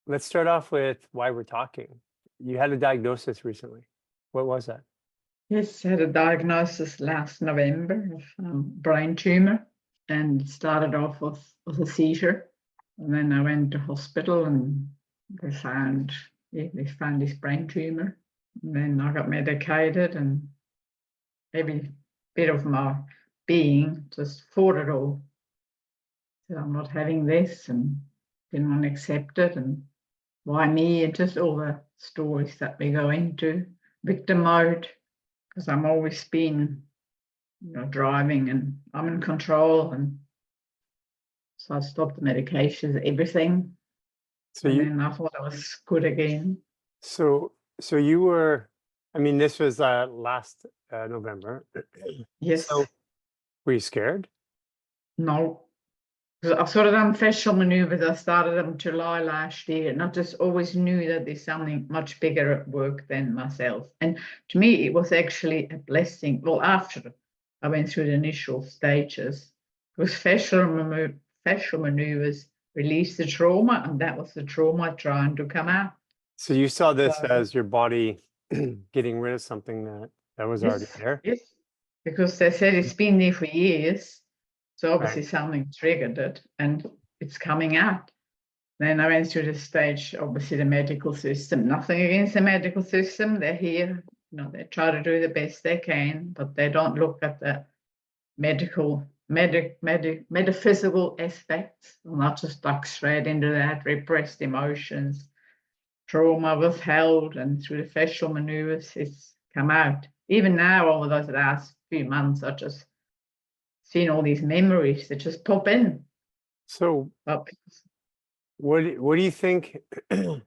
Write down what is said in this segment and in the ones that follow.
let's start off with why we're talking. You had a diagnosis recently. What was that? Yes, I had a diagnosis last November of brain tumor, and it started off with a seizure. And then I went to hospital and they found this brain tumor. And then I got medicated, and every bit of my being just fought it all. So I'm not having this, and didn't want to accept it, and why me, and just all the stories that we go into, victim mode, because I'm always been, driving and I'm in control, and so I stopped the medications, everything, So and you, then I thought I was good again. so you were, I mean, this was last November. Yes, So were you scared? no, because I've sort of done fascial maneuvers. I started them July last year, and I just always knew that there's something much bigger at work than myself. And to me, it was actually a blessing. Well, after I went through the initial stages, because fascial maneuvers release the trauma, and that was the trauma trying to come out. So you saw this So, as your body getting rid of something that was already yes, there, yes, because they said it's been there for years. So right? obviously something triggered it, and it's coming out. Then I went through the stage, obviously the medical system, nothing against the medical system. They're here, they try to do the best they can, but they don't look at the metaphysical aspects. I'm not just stuck straight into that, repressed emotions, trauma withheld, and through the fascial maneuvers, it's come out. Even now, over those last few months, I just seen all these memories that just pop in. So But what do you think the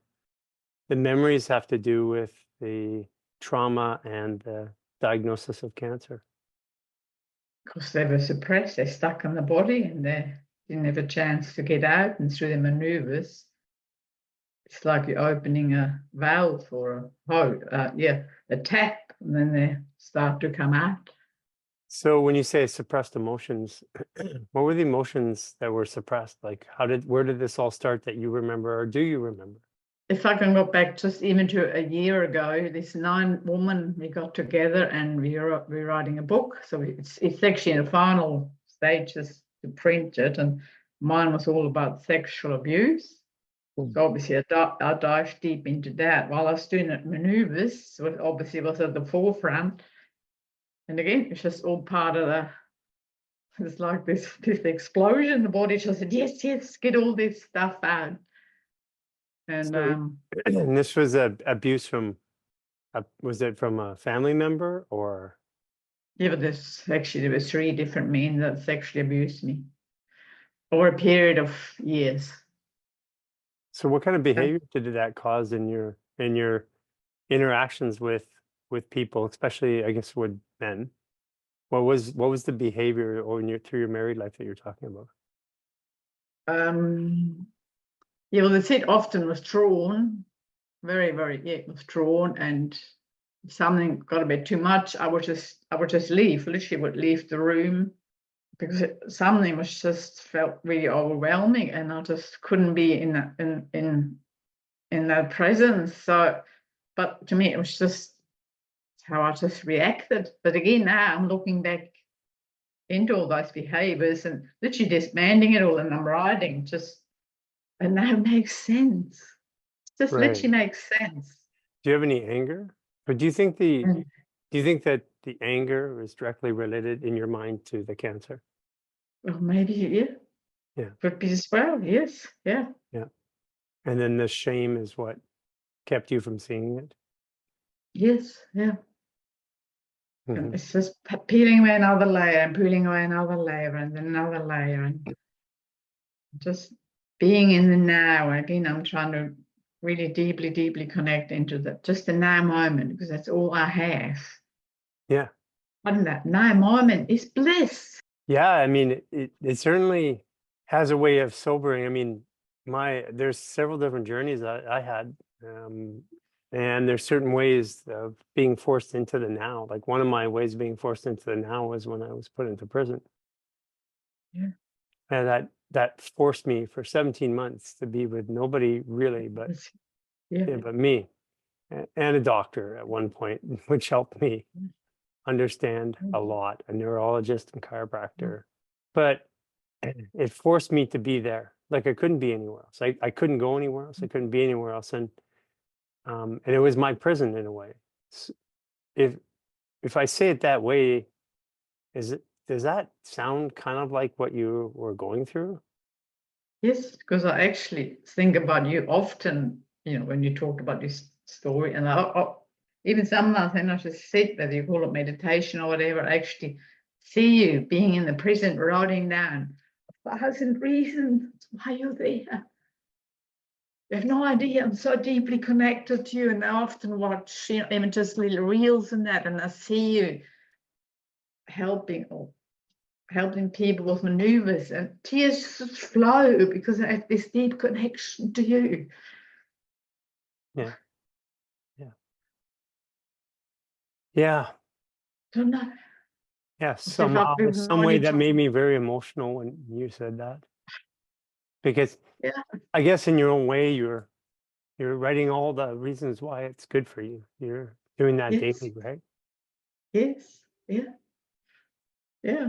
memories have to do with the trauma and the diagnosis of cancer? because they were suppressed, they're stuck in the body, and they didn't have a chance to get out. And through the maneuvers, it's like you're opening a valve or a tap, and then they start to come out. So when you say suppressed emotions, what were the emotions that were suppressed? Like where did this all start that you remember, or do you remember? If I can go back just even to a year ago, this 9 women, we got together and we're writing a book. So it's actually in the final stages to print it, and mine was all about sexual abuse. So obviously I dived deep into that while I was doing it maneuvers, so it obviously was at the forefront. And again, it's just all part of it's like this explosion. The body just said, yes, get all this stuff out. And So, and this was abuse from, was it from a family member or? yeah, but there were 3 different men that sexually abused me over a period of years. So what kind of behavior did that cause in your interactions with people, especially I guess with men? What was the behavior or through your married life that you're talking about? Yeah, well, the set often was drawn, very, very, it was drawn, and if something got a bit too much, I would just leave, literally would leave the room, because something was just felt really overwhelming, and I just couldn't be in that presence. So, but to me, it was just how I just reacted. But again, now I'm looking back into all those behaviors and literally disbanding it all, and I'm writing and now it makes sense. It just Right. literally makes sense. Do you have any anger? Or do you think And that the anger is directly related in your mind to the cancer? well, maybe, yeah, Yeah. could be as well. Yes, yeah, Yeah. And then the shame is what kept you from seeing it? yes, yeah. And Mhm. it's just peeling away another layer and peeling away another layer and then another layer, and just being in the now. Again, I'm trying to really deeply, deeply connect into just the now moment, because that's all I have. Yeah. And that now moment is bliss. Yeah, I mean, it certainly has a way of sobering. I mean, there's several different journeys I had, and there's certain ways of being forced into the now. Like one of my ways of being forced into the now was when I was put into prison. Yeah. And that forced me for 17 months to be with nobody really, but Yeah. but me and a doctor at one point, which helped me understand a lot, a neurologist and chiropractor. But it forced me to be there. Like I couldn't be anywhere else. I couldn't go anywhere else. I couldn't be anywhere else. And it was my prison in a way. If I say it that way, does that sound kind of like what you were going through? Yes, because I actually think about you often, when you talk about this story, and even sometimes when I just sit, whether you call it meditation or whatever, I actually see you being in the prison, writing down 1,000 reasons why you're there. You have no idea. I'm so deeply connected to you, and I often watch, even just little reels and that, and I see you helping people with maneuvers, and tears just flow because I have this deep connection to you. Yeah. Yeah. Yeah. Don't know. Yeah. As if Somehow, we've some known way each that other. made me very emotional when you said that. Because Yeah. I guess in your own way, you're writing all the reasons why it's good for you. You're doing that Yes. daily, right? Yes. Yeah. Yeah.